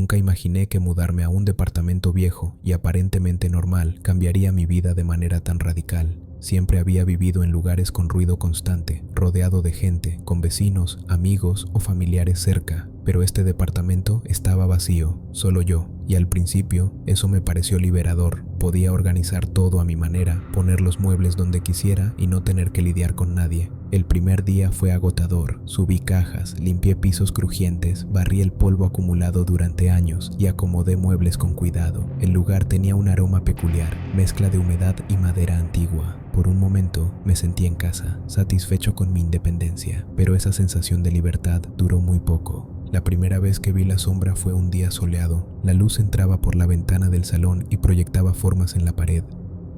Nunca imaginé que mudarme a un departamento viejo y aparentemente normal cambiaría mi vida de manera tan radical. Siempre había vivido en lugares con ruido constante, rodeado de gente, con vecinos, amigos o familiares cerca, pero este departamento estaba vacío, solo yo, y al principio eso me pareció liberador. Podía organizar todo a mi manera, poner los muebles donde quisiera y no tener que lidiar con nadie. El primer día fue agotador. Subí cajas, limpié pisos crujientes, barrí el polvo acumulado durante años y acomodé muebles con cuidado. El lugar tenía un aroma peculiar, mezcla de humedad y madera antigua. Por un momento me sentí en casa, satisfecho con mi independencia, pero esa sensación de libertad duró muy poco. La primera vez que vi la sombra fue un día soleado. La luz entraba por la ventana del salón y proyectaba formas en la pared.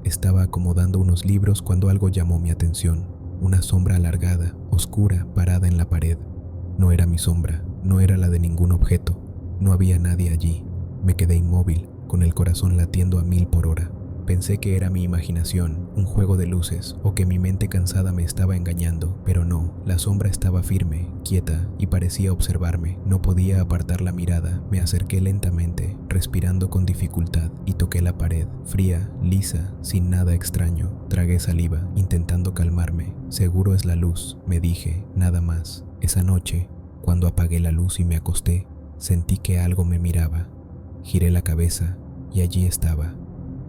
Estaba acomodando unos libros cuando algo llamó mi atención. Una sombra alargada, oscura, parada en la pared. No era mi sombra, no era la de ningún objeto. No había nadie allí. Me quedé inmóvil, con el corazón latiendo a 1000 por hora. Pensé que era mi imaginación, un juego de luces, o que mi mente cansada me estaba engañando, pero no, la sombra estaba firme, quieta, y parecía observarme. No podía apartar la mirada. Me acerqué lentamente, respirando con dificultad, y toqué la pared, fría, lisa, sin nada extraño. Tragué saliva, intentando calmarme. Seguro es la luz, me dije, nada más. Esa noche, cuando apagué la luz y me acosté, sentí que algo me miraba. Giré la cabeza, y allí estaba,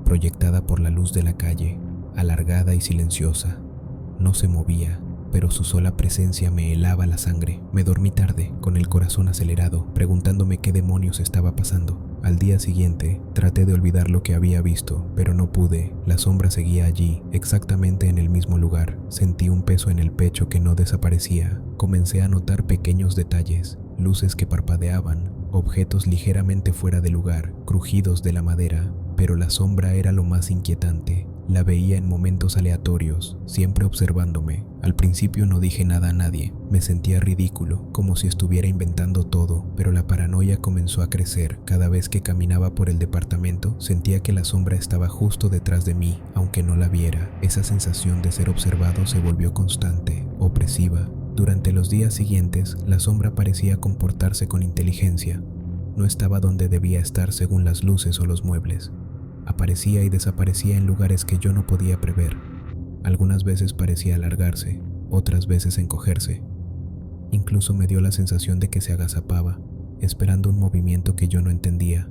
proyectada por la luz de la calle, alargada y silenciosa. No se movía, pero su sola presencia me helaba la sangre. Me dormí tarde, con el corazón acelerado, preguntándome qué demonios estaba pasando. Al día siguiente, traté de olvidar lo que había visto, pero no pude. La sombra seguía allí, exactamente en el mismo lugar. Sentí un peso en el pecho que no desaparecía. Comencé a notar pequeños detalles, luces que parpadeaban, objetos ligeramente fuera de lugar, crujidos de la madera. Pero la sombra era lo más inquietante. La veía en momentos aleatorios, siempre observándome. Al principio no dije nada a nadie. Me sentía ridículo, como si estuviera inventando todo, pero la paranoia comenzó a crecer. Cada vez que caminaba por el departamento, sentía que la sombra estaba justo detrás de mí, aunque no la viera. Esa sensación de ser observado se volvió constante, opresiva. Durante los días siguientes, la sombra parecía comportarse con inteligencia. No estaba donde debía estar según las luces o los muebles. Aparecía y desaparecía en lugares que yo no podía prever. Algunas veces parecía alargarse, otras veces encogerse. Incluso me dio la sensación de que se agazapaba, esperando un movimiento que yo no entendía.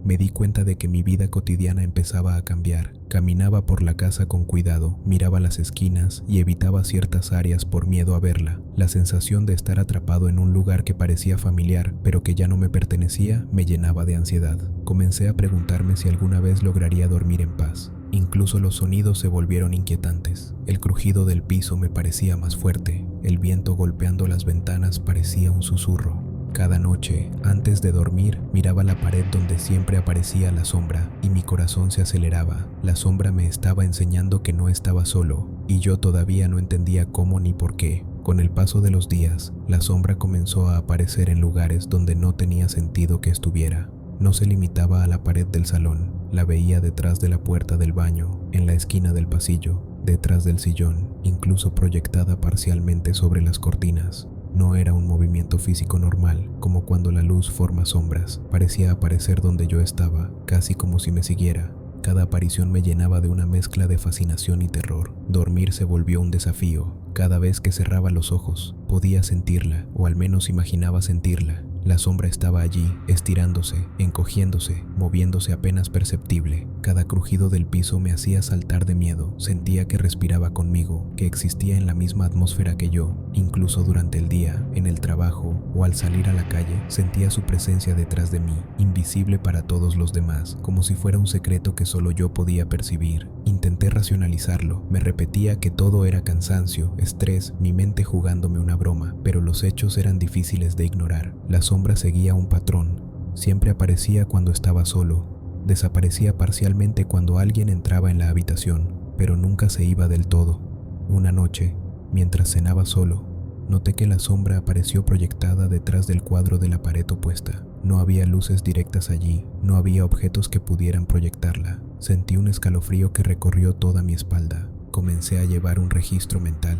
Me di cuenta de que mi vida cotidiana empezaba a cambiar. Caminaba por la casa con cuidado, miraba las esquinas y evitaba ciertas áreas por miedo a verla. La sensación de estar atrapado en un lugar que parecía familiar, pero que ya no me pertenecía, me llenaba de ansiedad. Comencé a preguntarme si alguna vez lograría dormir en paz. Incluso los sonidos se volvieron inquietantes. El crujido del piso me parecía más fuerte. El viento golpeando las ventanas parecía un susurro. Cada noche, antes de dormir, miraba la pared donde siempre aparecía la sombra y mi corazón se aceleraba. La sombra me estaba enseñando que no estaba solo y yo todavía no entendía cómo ni por qué. Con el paso de los días, la sombra comenzó a aparecer en lugares donde no tenía sentido que estuviera. No se limitaba a la pared del salón. La veía detrás de la puerta del baño, en la esquina del pasillo, detrás del sillón, incluso proyectada parcialmente sobre las cortinas. No era un movimiento físico normal, como cuando la luz forma sombras. Parecía aparecer donde yo estaba, casi como si me siguiera. Cada aparición me llenaba de una mezcla de fascinación y terror. Dormir se volvió un desafío. Cada vez que cerraba los ojos, podía sentirla, o al menos imaginaba sentirla. La sombra estaba allí, estirándose, encogiéndose, moviéndose apenas perceptible. Cada crujido del piso me hacía saltar de miedo. Sentía que respiraba conmigo, que existía en la misma atmósfera que yo. Incluso durante el día, en el trabajo o al salir a la calle, sentía su presencia detrás de mí, invisible para todos los demás, como si fuera un secreto que solo yo podía percibir. Intenté racionalizarlo. Me repetía que todo era cansancio, estrés, mi mente jugándome una broma, pero los hechos eran difíciles de ignorar. La sombra seguía un patrón. Siempre aparecía cuando estaba solo. Desaparecía parcialmente cuando alguien entraba en la habitación, pero nunca se iba del todo. Una noche, mientras cenaba solo, noté que la sombra apareció proyectada detrás del cuadro de la pared opuesta. No había luces directas allí, no había objetos que pudieran proyectarla. Sentí un escalofrío que recorrió toda mi espalda. Comencé a llevar un registro mental.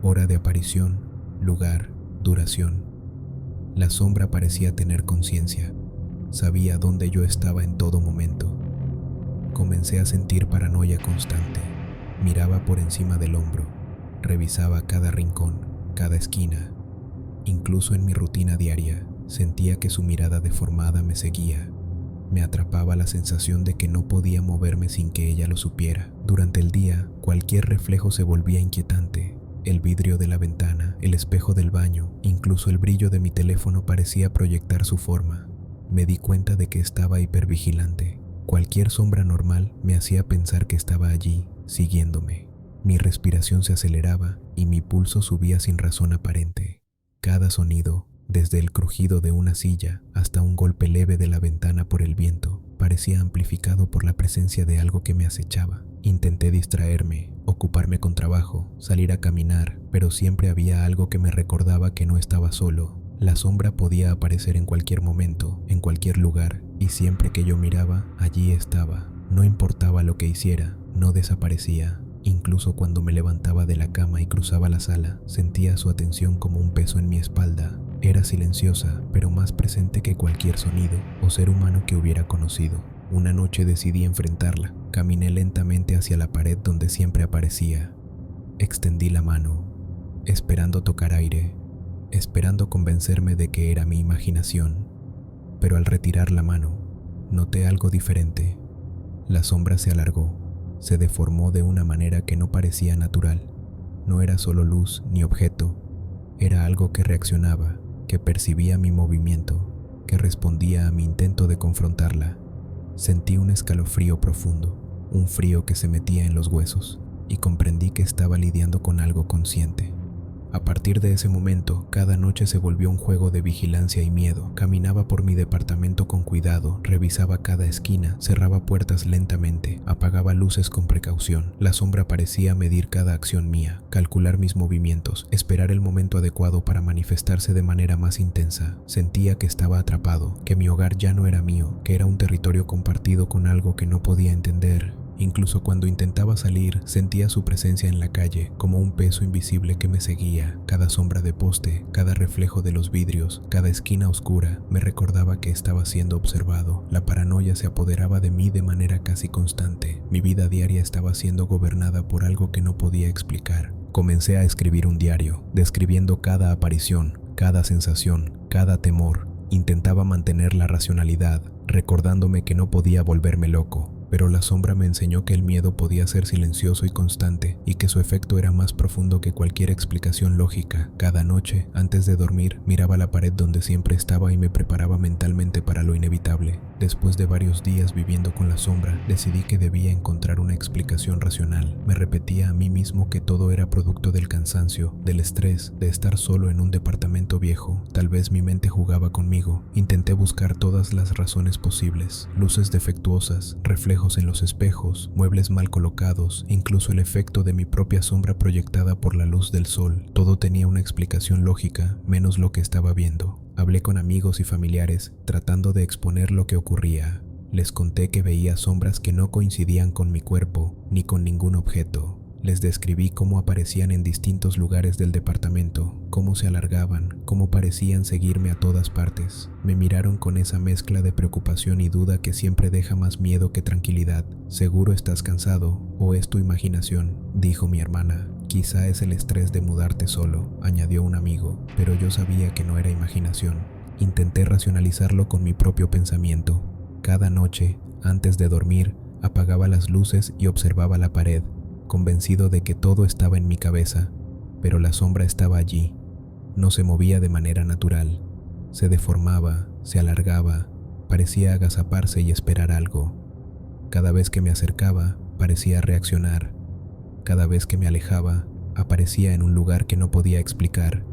Hora de aparición, lugar, duración. La sombra parecía tener conciencia. sabía dónde yo estaba en todo momento. Comencé a sentir paranoia constante. Miraba por encima del hombro, revisaba cada rincón, cada esquina. Incluso en mi rutina diaria, sentía que su mirada deformada me seguía. Me atrapaba la sensación de que no podía moverme sin que ella lo supiera. Durante el día, cualquier reflejo se volvía inquietante. El vidrio de la ventana, el espejo del baño, incluso el brillo de mi teléfono parecía proyectar su forma. Me di cuenta de que estaba hipervigilante. Cualquier sombra normal me hacía pensar que estaba allí, siguiéndome. Mi respiración se aceleraba y mi pulso subía sin razón aparente. Cada sonido, desde el crujido de una silla hasta un golpe leve de la ventana por el viento, parecía amplificado por la presencia de algo que me acechaba. Intenté distraerme, ocuparme con trabajo, salir a caminar, pero siempre había algo que me recordaba que no estaba solo. La sombra podía aparecer en cualquier momento, en cualquier lugar, y siempre que yo miraba, allí estaba. No importaba lo que hiciera, no desaparecía. Incluso cuando me levantaba de la cama y cruzaba la sala, sentía su atención como un peso en mi espalda. Era silenciosa, pero más presente que cualquier sonido o ser humano que hubiera conocido. Una noche decidí enfrentarla. Caminé lentamente hacia la pared donde siempre aparecía. Extendí la mano, esperando tocar aire, esperando convencerme de que era mi imaginación. Pero al retirar la mano, noté algo diferente. La sombra se alargó, se deformó de una manera que no parecía natural. No era solo luz ni objeto, era algo que reaccionaba, que percibía mi movimiento, que respondía a mi intento de confrontarla. Sentí un escalofrío profundo, un frío que se metía en los huesos, y comprendí que estaba lidiando con algo consciente. A partir de ese momento, cada noche se volvió un juego de vigilancia y miedo. Caminaba por mi departamento con cuidado, revisaba cada esquina, cerraba puertas lentamente, apagaba luces con precaución. La sombra parecía medir cada acción mía, calcular mis movimientos, esperar el momento adecuado para manifestarse de manera más intensa. Sentía que estaba atrapado, que mi hogar ya no era mío, que era un territorio compartido con algo que no podía entender. Incluso cuando intentaba salir, sentía su presencia en la calle, como un peso invisible que me seguía. Cada sombra de poste, cada reflejo de los vidrios, cada esquina oscura, me recordaba que estaba siendo observado. La paranoia se apoderaba de mí de manera casi constante. Mi vida diaria estaba siendo gobernada por algo que no podía explicar. Comencé a escribir un diario, describiendo cada aparición, cada sensación, cada temor. Intentaba mantener la racionalidad, recordándome que no podía volverme loco. Pero la sombra me enseñó que el miedo podía ser silencioso y constante, y que su efecto era más profundo que cualquier explicación lógica. Cada noche, antes de dormir, miraba la pared donde siempre estaba y me preparaba mentalmente para lo inevitable. Después de varios días viviendo con la sombra, decidí que debía encontrar una explicación racional. Me repetía a mí mismo que todo era producto del cansancio, del estrés, de estar solo en un departamento viejo. Tal vez mi mente jugaba conmigo. Intenté buscar todas las razones posibles: luces defectuosas, reflejos en los espejos, muebles mal colocados, incluso el efecto de mi propia sombra proyectada por la luz del sol. Todo tenía una explicación lógica, menos lo que estaba viendo. Hablé con amigos y familiares, tratando de exponer lo que ocurría. Les conté que veía sombras que no coincidían con mi cuerpo, ni con ningún objeto. Les describí cómo aparecían en distintos lugares del departamento, cómo se alargaban, cómo parecían seguirme a todas partes. Me miraron con esa mezcla de preocupación y duda que siempre deja más miedo que tranquilidad. «¿Seguro estás cansado o es tu imaginación?», dijo mi hermana. «Quizá es el estrés de mudarte solo», añadió un amigo, pero yo sabía que no era imaginación. Intenté racionalizarlo con mi propio pensamiento. Cada noche, antes de dormir, apagaba las luces y observaba la pared, convencido de que todo estaba en mi cabeza, pero la sombra estaba allí. No se movía de manera natural. Se deformaba, se alargaba, parecía agazaparse y esperar algo. Cada vez que me acercaba, parecía reaccionar. Cada vez que me alejaba, aparecía en un lugar que no podía explicar.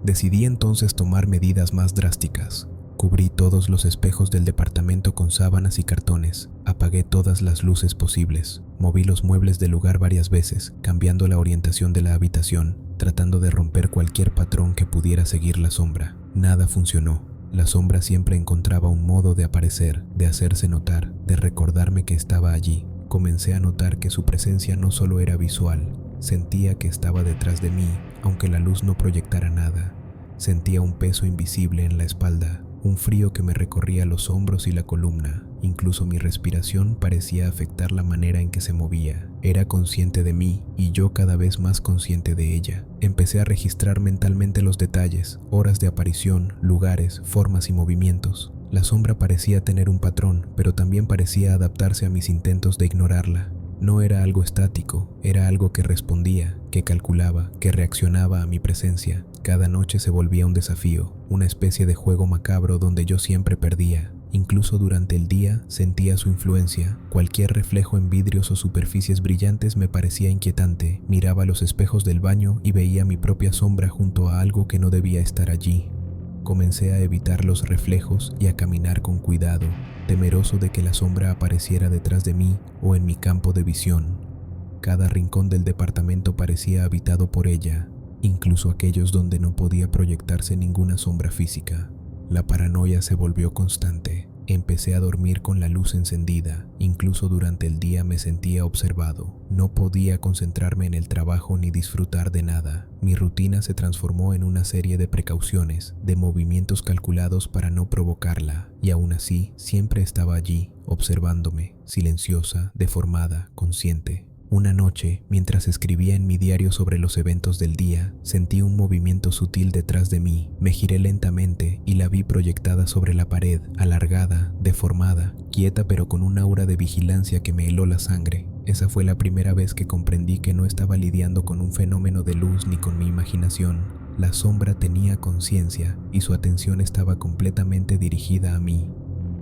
Decidí entonces tomar medidas más drásticas. Cubrí todos los espejos del departamento con sábanas y cartones. Apagué todas las luces posibles. Moví los muebles del lugar varias veces, cambiando la orientación de la habitación, tratando de romper cualquier patrón que pudiera seguir la sombra. Nada funcionó. La sombra siempre encontraba un modo de aparecer, de hacerse notar, de recordarme que estaba allí. Comencé a notar que su presencia no solo era visual. Sentía que estaba detrás de mí, aunque la luz no proyectara nada. Sentía un peso invisible en la espalda, un frío que me recorría los hombros y la columna. Incluso mi respiración parecía afectar la manera en que se movía. Era consciente de mí y yo cada vez más consciente de ella. Empecé a registrar mentalmente los detalles, horas de aparición, lugares, formas y movimientos. La sombra parecía tener un patrón, pero también parecía adaptarse a mis intentos de ignorarla. No era algo estático, era algo que respondía, que calculaba, que reaccionaba a mi presencia. Cada noche se volvía un desafío, una especie de juego macabro donde yo siempre perdía. Incluso durante el día sentía su influencia. Cualquier reflejo en vidrios o superficies brillantes me parecía inquietante. Miraba los espejos del baño y veía mi propia sombra junto a algo que no debía estar allí. Comencé a evitar los reflejos y a caminar con cuidado, temeroso de que la sombra apareciera detrás de mí o en mi campo de visión. Cada rincón del departamento parecía habitado por ella, incluso aquellos donde no podía proyectarse ninguna sombra física. La paranoia se volvió constante. Empecé a dormir con la luz encendida. Incluso durante el día me sentía observado. No podía concentrarme en el trabajo ni disfrutar de nada. Mi rutina se transformó en una serie de precauciones, de movimientos calculados para no provocarla. Y aún así, siempre estaba allí, observándome, silenciosa, deformada, consciente. Una noche, mientras escribía en mi diario sobre los eventos del día, sentí un movimiento sutil detrás de mí. Me giré lentamente y la vi proyectada sobre la pared, alargada, deformada, quieta pero con un aura de vigilancia que me heló la sangre. Esa fue la primera vez que comprendí que no estaba lidiando con un fenómeno de luz ni con mi imaginación. La sombra tenía conciencia y su atención estaba completamente dirigida a mí.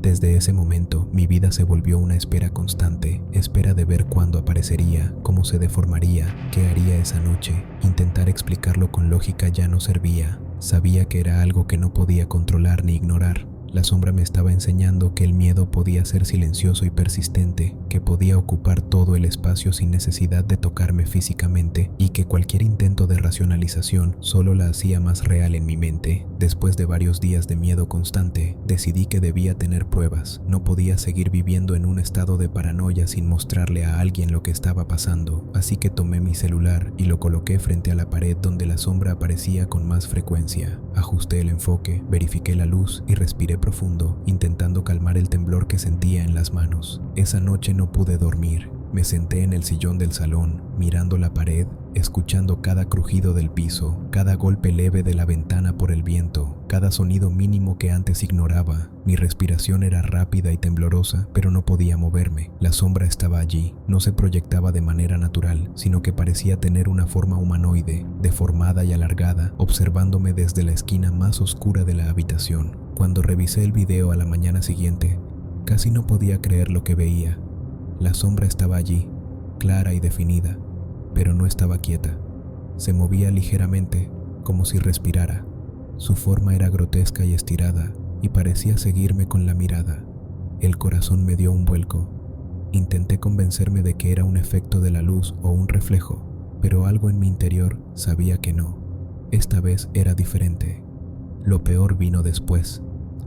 Desde ese momento, mi vida se volvió una espera constante, espera de ver cuándo aparecería, cómo se deformaría, qué haría esa noche. Intentar explicarlo con lógica ya no servía. Sabía que era algo que no podía controlar ni ignorar. La sombra me estaba enseñando que el miedo podía ser silencioso y persistente, que podía ocupar todo el espacio sin necesidad de tocarme físicamente y que cualquier intento de racionalización solo la hacía más real en mi mente. Después de varios días de miedo constante, decidí que debía tener pruebas. No podía seguir viviendo en un estado de paranoia sin mostrarle a alguien lo que estaba pasando, así que tomé mi celular y lo coloqué frente a la pared donde la sombra aparecía con más frecuencia. Ajusté el enfoque, verifiqué la luz y respiré profundo, intentando calmar el temblor que sentía en las manos. Esa noche no pude dormir. Me senté en el sillón del salón, mirando la pared, escuchando cada crujido del piso, cada golpe leve de la ventana por el viento, cada sonido mínimo que antes ignoraba. Mi respiración era rápida y temblorosa, pero no podía moverme. La sombra estaba allí. No se proyectaba de manera natural, sino que parecía tener una forma humanoide, deformada y alargada, observándome desde la esquina más oscura de la habitación. Cuando revisé el video a la mañana siguiente, casi no podía creer lo que veía. La sombra estaba allí, clara y definida, pero no estaba quieta. Se movía ligeramente, como si respirara. Su forma era grotesca y estirada, y parecía seguirme con la mirada. El corazón me dio un vuelco. Intenté convencerme de que era un efecto de la luz o un reflejo, pero algo en mi interior sabía que no. Esta vez era diferente. Lo peor vino después.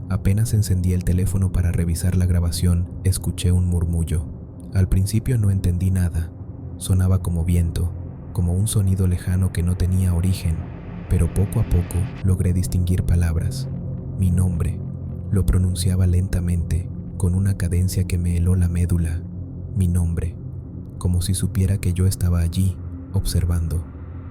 Apenas encendí el teléfono para revisar la grabación, escuché un murmullo. Al principio no entendí nada. Sonaba como viento, como un sonido lejano que no tenía origen, pero poco a poco logré distinguir palabras. Mi nombre. Lo pronunciaba lentamente, con una cadencia que me heló la médula. Mi nombre, como si supiera que yo estaba allí, observando.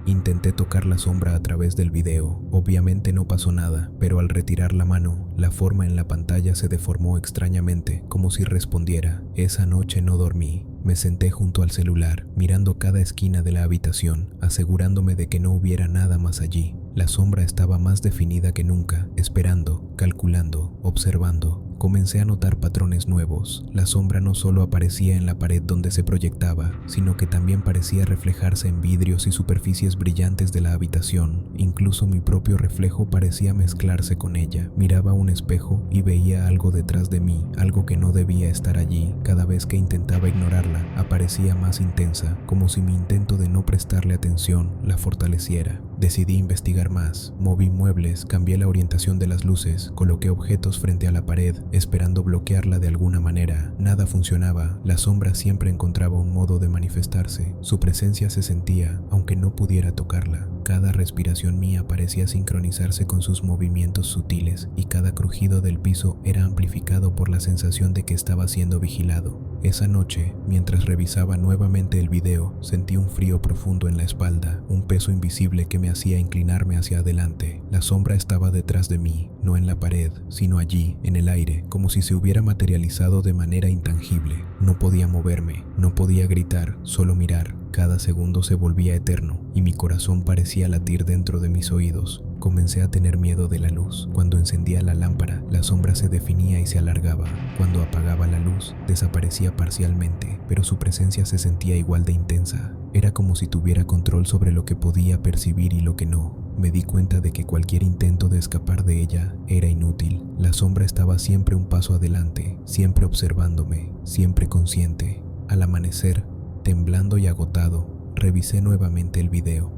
Intenté tocar la sombra a través del video. Obviamente no pasó nada, pero al retirar la mano, la forma en la pantalla se deformó extrañamente, como si respondiera. Esa noche no dormí. Me senté junto al celular, mirando cada esquina de la habitación, asegurándome de que no hubiera nada más allí. La sombra estaba más definida que nunca, esperando, calculando, observando. Comencé a notar patrones nuevos. La sombra no solo aparecía en la pared donde se proyectaba, sino que también parecía reflejarse en vidrios y superficies brillantes de la habitación. Incluso mi propio reflejo parecía mezclarse con ella. Miraba un espejo y veía algo detrás de mí, algo que no debía estar allí. Cada vez que intentaba ignorarla, aparecía más intensa, como si mi intento de no prestarle atención la fortaleciera. Decidí investigar más, moví muebles, cambié la orientación de las luces, coloqué objetos frente a la pared, esperando bloquearla de alguna manera. Nada funcionaba, la sombra siempre encontraba un modo de manifestarse. Su presencia se sentía, aunque no pudiera tocarla. Cada respiración mía parecía sincronizarse con sus movimientos sutiles y cada crujido del piso era amplificado por la sensación de que estaba siendo vigilado. Esa noche, mientras revisaba nuevamente el video, sentí un frío profundo en la espalda, un peso invisible que me hacía inclinarme hacia adelante. La sombra estaba detrás de mí, no en la pared, sino allí, en el aire, como si se hubiera materializado de manera intangible. No podía moverme, no podía gritar, solo mirar. Cada segundo se volvía eterno y mi corazón parecía latir dentro de mis oídos. Comencé a tener miedo de la luz. Cuando encendía la lámpara, la sombra se definía y se alargaba. Cuando apagaba la luz, desaparecía parcialmente, pero su presencia se sentía igual de intensa. Era como si tuviera control sobre lo que podía percibir y lo que no. Me di cuenta de que cualquier intento de escapar de ella era inútil. La sombra estaba siempre un paso adelante, siempre observándome, siempre consciente. Al amanecer, temblando y agotado, revisé nuevamente el video.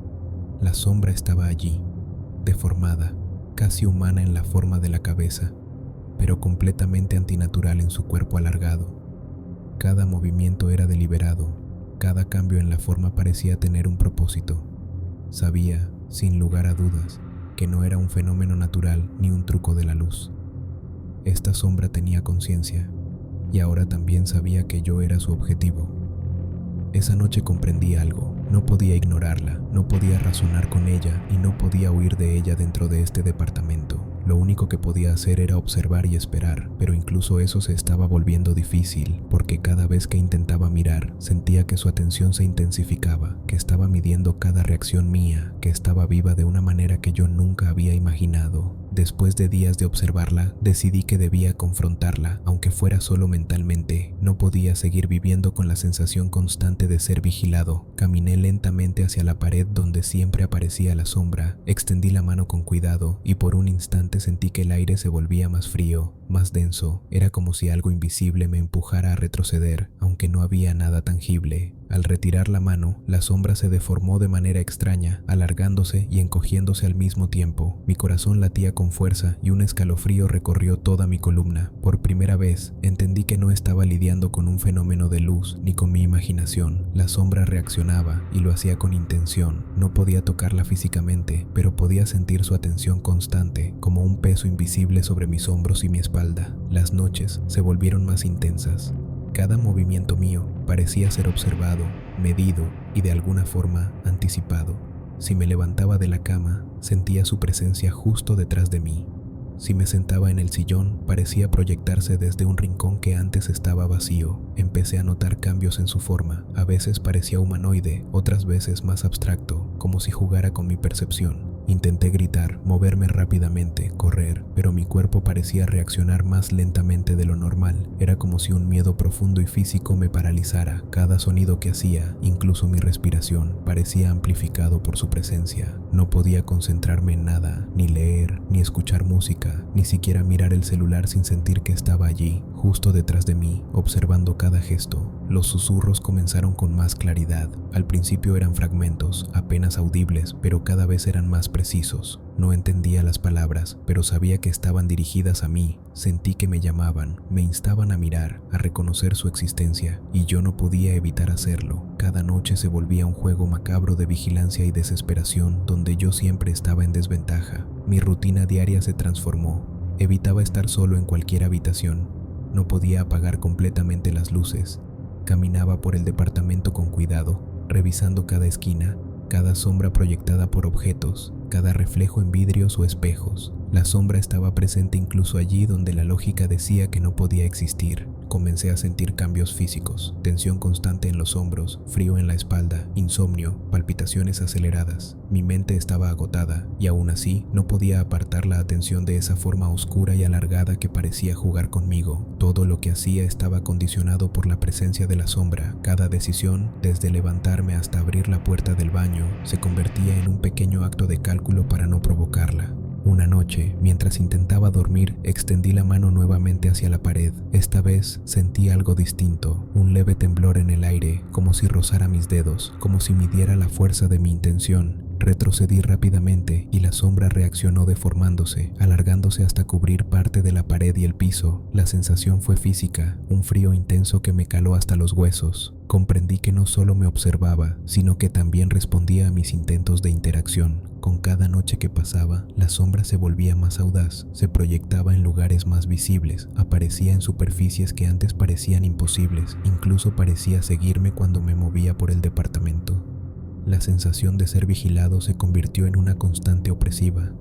La sombra estaba allí, deformada, casi humana en la forma de la cabeza, pero completamente antinatural en su cuerpo alargado. Cada movimiento era deliberado, cada cambio en la forma parecía tener un propósito. Sabía, sin lugar a dudas, que no era un fenómeno natural ni un truco de la luz. Esta sombra tenía conciencia, y ahora también sabía que yo era su objetivo. Esa noche comprendí algo. No podía ignorarla, no podía razonar con ella y no podía huir de ella dentro de este departamento. Lo único que podía hacer era observar y esperar, pero incluso eso se estaba volviendo difícil, porque cada vez que intentaba mirar, sentía que su atención se intensificaba, que estaba midiendo cada reacción mía, que estaba viva de una manera que yo nunca había imaginado. Después de días de observarla, decidí que debía confrontarla, aunque fuera solo mentalmente. No podía seguir viviendo con la sensación constante de ser vigilado. Caminé lentamente hacia la pared donde siempre aparecía la sombra, extendí la mano con cuidado y por un instante sentí que el aire se volvía más frío, más denso. Era como si algo invisible me empujara a retroceder, aunque no había nada tangible. Al retirar la mano, la sombra se deformó de manera extraña, alargándose y encogiéndose al mismo tiempo. Mi corazón latía con fuerza y un escalofrío recorrió toda mi columna. Por primera vez, entendí que no estaba lidiando con un fenómeno de luz ni con mi imaginación. La sombra reaccionaba y lo hacía con intención. No podía tocarla físicamente, pero podía sentir su atención constante, como un peso invisible sobre mis hombros y mi espalda. Las noches se volvieron más intensas. Cada movimiento mío parecía ser observado, medido y de alguna forma anticipado. Si me levantaba de la cama, sentía su presencia justo detrás de mí. Si me sentaba en el sillón, parecía proyectarse desde un rincón que antes estaba vacío. Empecé a notar cambios en su forma. A veces parecía humanoide, otras veces más abstracto, como si jugara con mi percepción. Intenté gritar, moverme rápidamente, correr, pero mi cuerpo parecía reaccionar más lentamente de lo normal. Era como si un miedo profundo y físico me paralizara. Cada sonido que hacía, incluso mi respiración, parecía amplificado por su presencia. No podía concentrarme en nada, ni leer, ni escuchar música, ni siquiera mirar el celular sin sentir que estaba allí, justo detrás de mí, observando cada gesto. Los susurros comenzaron con más claridad. Al principio eran fragmentos, apenas audibles, pero cada vez eran más precisos. No entendía las palabras, pero sabía que estaban dirigidas a mí. Sentí que me llamaban, me instaban a mirar, a reconocer su existencia, y yo no podía evitar hacerlo. Cada noche se volvía un juego macabro de vigilancia y desesperación, donde yo siempre estaba en desventaja. Mi rutina diaria se transformó. Evitaba estar solo en cualquier habitación. No podía apagar completamente las luces. Caminaba por el departamento con cuidado, revisando cada esquina, cada sombra proyectada por objetos, cada reflejo en vidrios o espejos. La sombra estaba presente incluso allí donde la lógica decía que no podía existir. Comencé a sentir cambios físicos, tensión constante en los hombros, frío en la espalda, insomnio, palpitaciones aceleradas. Mi mente estaba agotada y aún así no podía apartar la atención de esa forma oscura y alargada que parecía jugar conmigo. Todo lo que hacía estaba condicionado por la presencia de la sombra. Cada decisión, desde levantarme hasta abrir la puerta del baño, se convertía en un pequeño acto de cálculo para no provocarla. Una noche, mientras intentaba dormir, extendí la mano nuevamente hacia la pared. Esta vez sentí algo distinto, un leve temblor en el aire, como si rozara mis dedos, como si midiera la fuerza de mi intención. Retrocedí rápidamente y la sombra reaccionó deformándose, alargándose hasta cubrir parte de la pared y el piso. La sensación fue física, un frío intenso que me caló hasta los huesos. Comprendí que no solo me observaba, sino que también respondía a mis intentos de interacción. Con cada noche que pasaba, la sombra se volvía más audaz, se proyectaba en lugares más visibles, aparecía en superficies que antes parecían imposibles, incluso parecía seguirme cuando me movía por el departamento. La sensación de ser vigilado se convirtió en una constante opresiva.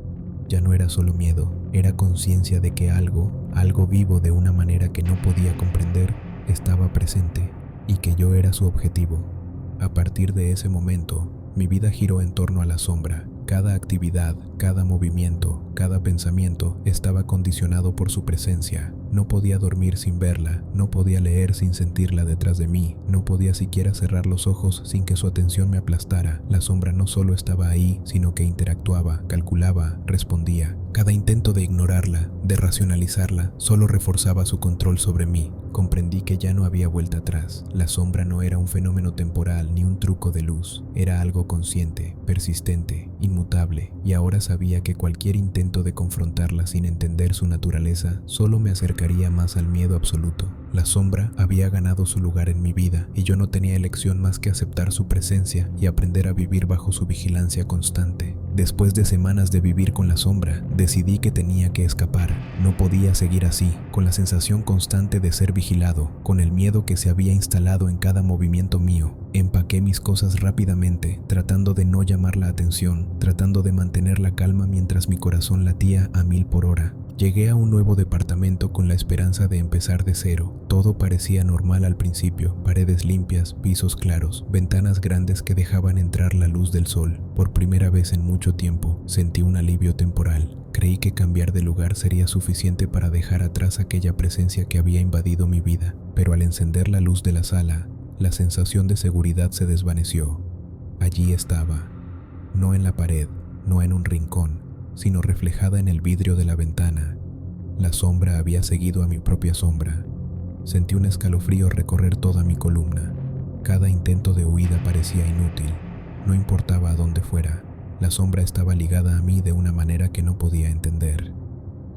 Ya no era solo miedo, era conciencia de que algo vivo de una manera que no podía comprender, estaba presente y que yo era su objetivo. A partir de ese momento, mi vida giró en torno a la sombra. Cada actividad, cada movimiento, cada pensamiento estaba condicionado por su presencia. No podía dormir sin verla, no podía leer sin sentirla detrás de mí, no podía siquiera cerrar los ojos sin que su atención me aplastara. La sombra no solo estaba ahí, sino que interactuaba, calculaba, respondía. Cada intento de ignorarla, de racionalizarla, solo reforzaba su control sobre mí. Comprendí que ya no había vuelta atrás. La sombra no era un fenómeno temporal ni un truco de luz. Era algo consciente, persistente, inmutable, y ahora sabía que cualquier intento de confrontarla sin entender su naturaleza solo me acercaría más al miedo absoluto. La sombra había ganado su lugar en mi vida y yo no tenía elección más que aceptar su presencia y aprender a vivir bajo su vigilancia constante. Después de semanas de vivir con la sombra, decidí que tenía que escapar. No podía seguir así, con la sensación constante de ser vigilado, con el miedo que se había instalado en cada movimiento mío. Empaqué mis cosas rápidamente, tratando de no llamar la atención, tratando de mantener la calma mientras mi corazón latía a 1000 por hora. Llegué a un nuevo departamento con la esperanza de empezar de cero. Todo parecía normal al principio, paredes limpias, pisos claros, ventanas grandes que dejaban entrar la luz del sol. Por primera vez en mucho tiempo, sentí un alivio temporal. Creí que cambiar de lugar sería suficiente para dejar atrás aquella presencia que había invadido mi vida, pero al encender la luz de la sala, la sensación de seguridad se desvaneció. Allí estaba, no en la pared, no en un rincón, sino reflejada en el vidrio de la ventana. La sombra había seguido a mi propia sombra. Sentí un escalofrío recorrer toda mi columna. Cada intento de huida parecía inútil. No importaba a dónde fuera, la sombra estaba ligada a mí de una manera que no podía entender.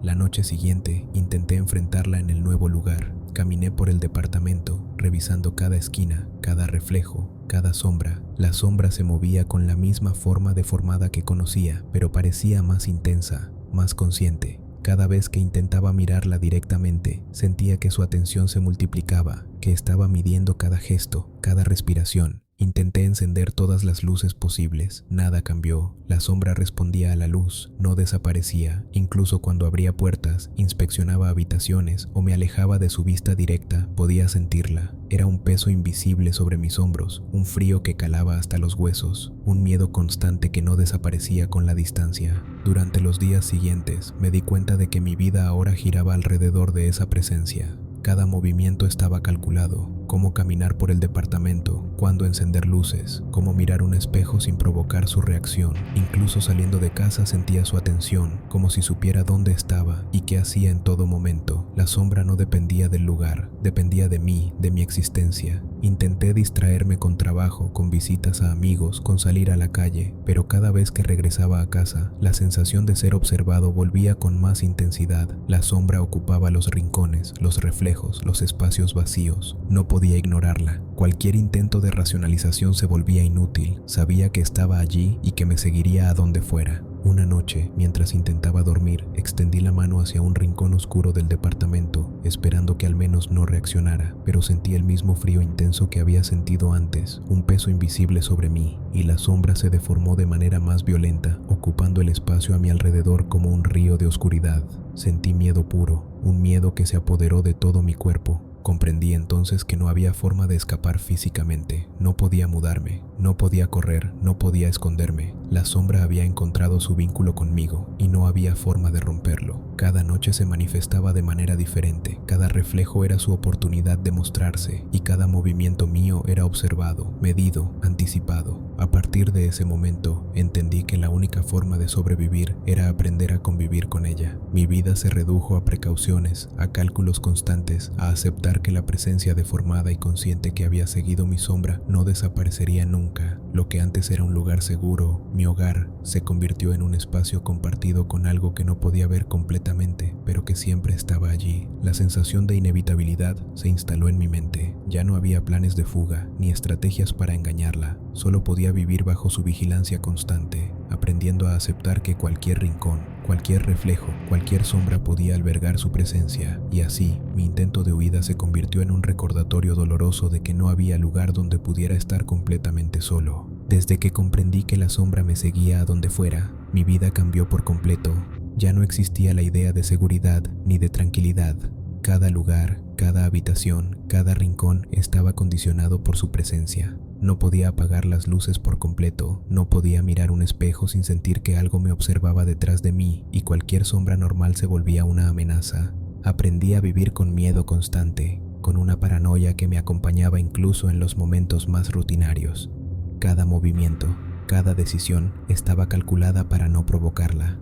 La noche siguiente intenté enfrentarla en el nuevo lugar. Caminé por el departamento, revisando cada esquina, cada reflejo, cada sombra. La sombra se movía con la misma forma deformada que conocía, pero parecía más intensa, más consciente. Cada vez que intentaba mirarla directamente, sentía que su atención se multiplicaba, que estaba midiendo cada gesto, cada respiración. Intenté encender todas las luces posibles. Nada cambió. La sombra respondía a la luz, no desaparecía. Incluso cuando abría puertas, inspeccionaba habitaciones o me alejaba de su vista directa, podía sentirla. Era un peso invisible sobre mis hombros, un frío que calaba hasta los huesos, un miedo constante que no desaparecía con la distancia. Durante los días siguientes, me di cuenta de que mi vida ahora giraba alrededor de esa presencia. Cada movimiento estaba calculado, cómo caminar por el departamento, cuándo encender luces, cómo mirar un espejo sin provocar su reacción. Incluso saliendo de casa sentía su atención, como si supiera dónde estaba y qué hacía en todo momento. La sombra no dependía del lugar, dependía de mí, de mi existencia. Intenté distraerme con trabajo, con visitas a amigos, con salir a la calle, pero cada vez que regresaba a casa, la sensación de ser observado volvía con más intensidad. La sombra ocupaba los rincones, los reflejos, los espacios vacíos. No podía ignorarla. Cualquier intento de racionalización se volvía inútil. Sabía que estaba allí y que me seguiría a donde fuera. Una noche, mientras intentaba dormir, extendí la mano hacia un rincón oscuro del departamento, esperando que al menos no reaccionara, pero sentí el mismo frío intenso que había sentido antes, un peso invisible sobre mí, y la sombra se deformó de manera más violenta, ocupando el espacio a mi alrededor como un río de oscuridad. Sentí miedo puro, un miedo que se apoderó de todo mi cuerpo. Comprendí entonces que no había forma de escapar físicamente. No podía mudarme, no podía correr, no podía esconderme. La sombra había encontrado su vínculo conmigo y no había forma de romperlo. Cada noche se manifestaba de manera diferente. Cada reflejo era su oportunidad de mostrarse y cada movimiento mío era observado, medido, anticipado. A partir de ese momento, entendí que la única forma de sobrevivir era aprender a convivir con ella. Mi vida se redujo a precauciones, a cálculos constantes, a aceptar que la presencia deformada y consciente que había seguido mi sombra no desaparecería nunca. Lo que antes era un lugar seguro, mi hogar, se convirtió en un espacio compartido con algo que no podía ver completamente, pero que siempre estaba allí. La sensación de inevitabilidad se instaló en mi mente. Ya no había planes de fuga, ni estrategias para engañarla. Solo podía vivir bajo su vigilancia constante, aprendiendo a aceptar que cualquier rincón, cualquier reflejo, cualquier sombra podía albergar su presencia, y así mi intento de huida se convirtió en un recordatorio doloroso de que no había lugar donde pudiera estar completamente solo. Desde que comprendí que la sombra me seguía a donde fuera, mi vida cambió por completo. Ya no existía la idea de seguridad ni de tranquilidad. Cada lugar, cada habitación, cada rincón estaba condicionado por su presencia. No podía apagar las luces por completo, no podía mirar un espejo sin sentir que algo me observaba detrás de mí y cualquier sombra normal se volvía una amenaza. Aprendí a vivir con miedo constante, con una paranoia que me acompañaba incluso en los momentos más rutinarios. Cada movimiento, cada decisión estaba calculada para no provocarla.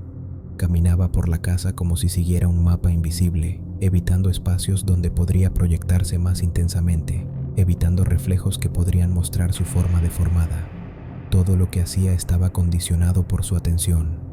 Caminaba por la casa como si siguiera un mapa invisible, evitando espacios donde podría proyectarse más intensamente, evitando reflejos que podrían mostrar su forma deformada. Todo lo que hacía estaba condicionado por su atención.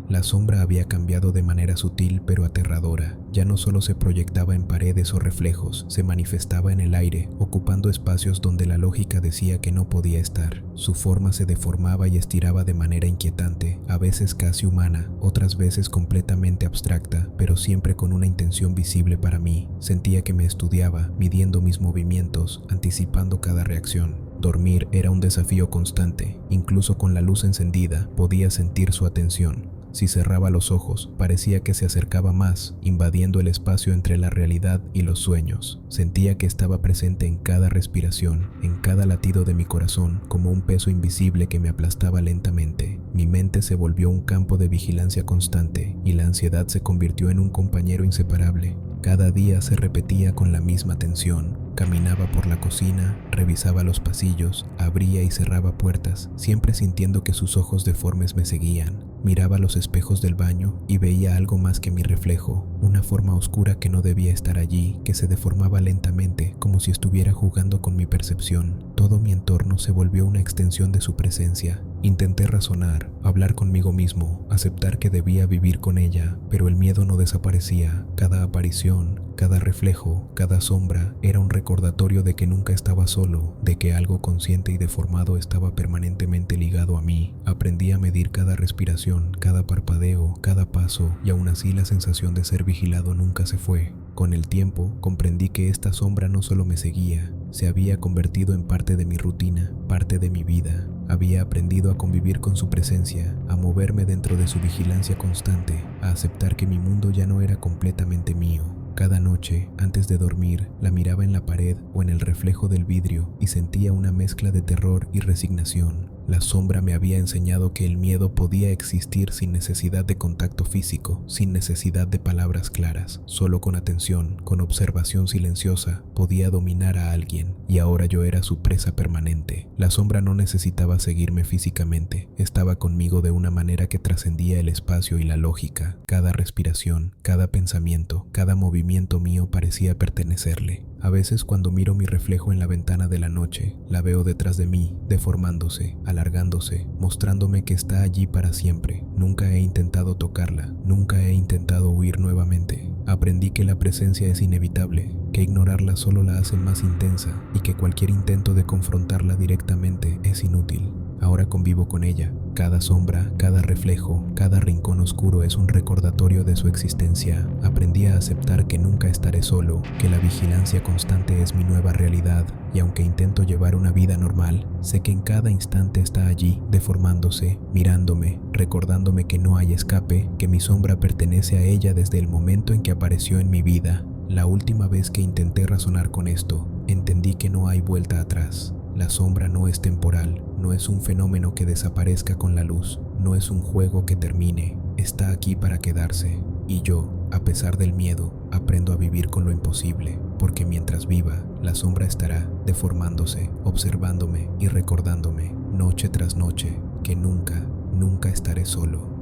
La sombra había cambiado de manera sutil pero aterradora. Ya no solo se proyectaba en paredes o reflejos, se manifestaba en el aire, ocupando espacios donde la lógica decía que no podía estar. Su forma se deformaba y estiraba de manera inquietante, a veces casi humana, otras veces completamente abstracta, pero siempre con una intención visible para mí. Sentía que me estudiaba, midiendo mis movimientos, anticipando cada reacción. Dormir era un desafío constante. Incluso con la luz encendida, podía sentir su atención. Si cerraba los ojos, parecía que se acercaba más, invadiendo el espacio entre la realidad y los sueños. Sentía que estaba presente en cada respiración, en cada latido de mi corazón, como un peso invisible que me aplastaba lentamente. Mi mente se volvió un campo de vigilancia constante, y la ansiedad se convirtió en un compañero inseparable. Cada día se repetía con la misma tensión. Caminaba por la cocina, revisaba los pasillos, abría y cerraba puertas, siempre sintiendo que sus ojos deformes me seguían. Miraba los espejos del baño y veía algo más que mi reflejo, una forma oscura que no debía estar allí, que se deformaba lentamente, como si estuviera jugando con mi percepción. Todo mi entorno se volvió una extensión de su presencia. Intenté razonar, hablar conmigo mismo, aceptar que debía vivir con ella, pero el miedo no desaparecía. Cada aparición, cada reflejo, cada sombra era un recordatorio de que nunca estaba solo, de que algo consciente y deformado estaba permanentemente ligado a mí. Aprendí a medir cada respiración, cada parpadeo, cada paso, y aún así la sensación de ser vigilado nunca se fue. Con el tiempo, comprendí que esta sombra no solo me seguía, se había convertido en parte de mi rutina, parte de mi vida. Había aprendido a convivir con su presencia, a moverme dentro de su vigilancia constante, a aceptar que mi mundo ya no era completamente mío. Cada noche, antes de dormir, la miraba en la pared o en el reflejo del vidrio y sentía una mezcla de terror y resignación. La sombra me había enseñado que el miedo podía existir sin necesidad de contacto físico, sin necesidad de palabras claras. Solo con atención, con observación silenciosa, podía dominar a alguien, y ahora yo era su presa permanente. La sombra no necesitaba seguirme físicamente, estaba conmigo de una manera que trascendía el espacio y la lógica. Cada respiración, cada pensamiento, cada movimiento mío parecía pertenecerle. A veces cuando miro mi reflejo en la ventana de la noche, la veo detrás de mí, deformándose, alargándose, mostrándome que está allí para siempre. Nunca he intentado tocarla, nunca he intentado huir nuevamente. Aprendí que la presencia es inevitable, que ignorarla solo la hace más intensa y que cualquier intento de confrontarla directamente es inútil. Ahora convivo con ella. Cada sombra, cada reflejo, cada rincón oscuro es un recordatorio de su existencia. Aprendí a aceptar que nunca estaré solo, que la vigilancia constante es mi nueva realidad, y aunque intento llevar una vida normal, sé que en cada instante está allí, deformándose, mirándome, recordándome que no hay escape, que mi sombra pertenece a ella desde el momento en que apareció en mi vida. La última vez que intenté razonar con esto, entendí que no hay vuelta atrás. La sombra no es temporal, no es un fenómeno que desaparezca con la luz, no es un juego que termine, está aquí para quedarse. Y yo, a pesar del miedo, aprendo a vivir con lo imposible, porque mientras viva, la sombra estará deformándose, observándome y recordándome. noche tras noche, que nunca, nunca estaré solo.